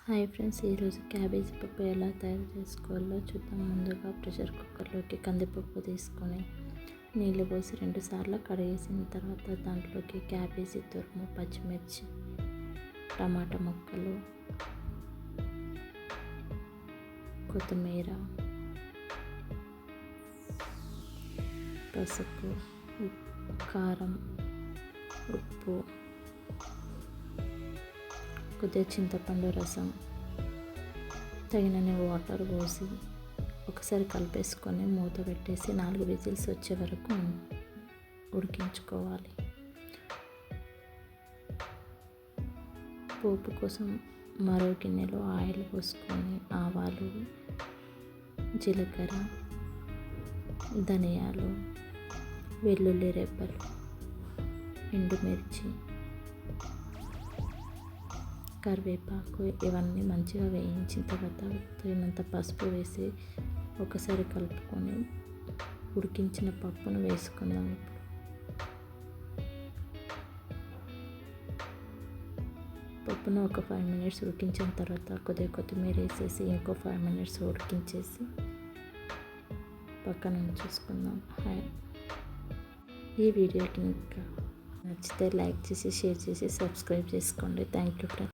Hi friends, ఈరోజు cabbage పప్పు ఎలా తయారు చేసుకోవాలో చూద్దాం. ముందుగా ప్రెషర్ కుక్కర్లోకి కందిపప్పు తీసుకొని నీళ్ళు పోసి 2 సార్లు కడిగేసిన తర్వాత దాంట్లోకి క్యాబేజీ తురుము, పచ్చిమిర్చి, టమాటా ముక్కలు, కొత్తిమీర, పసుపు, కారం, ఉప్పు, కొద్దిగా చింతపండు రసం, తగినన్ని వాటర్ పోసి ఒకసారి కలిపేసుకొని మూత పెట్టేసి 4 విజిల్స్ వచ్చే వరకు ఉడికించుకోవాలి. పోపు కోసం మరో గిన్నెలో ఆయిల్ పోసుకొని ఆవాలు, జీలకర్ర, ధనియాలు, వెల్లుల్లి రెబ్బలు, ఎండుమిర్చి, కరివేపాకు ఇవన్నీ మంచిగా వేయించిన తర్వాత తగినంత పసుపు వేసి ఒకసారి కలుపుకొని ఉడికించిన పప్పును వేసుకుందాం. పప్పును ఒక 5 మినిట్స్ ఉడికించిన తర్వాత కొద్దిగా కొత్తిమీర వేసేసి ఇంకో 5 మినిట్స్ ఉడికించేసి పక్కన ఉంచేసుకుందాం. ఈ వీడియోకి ఇంకా నచ్చితే లైక్ చేసి, షేర్ చేసి, సబ్స్క్రైబ్ చేసుకోండి. Thank you friends.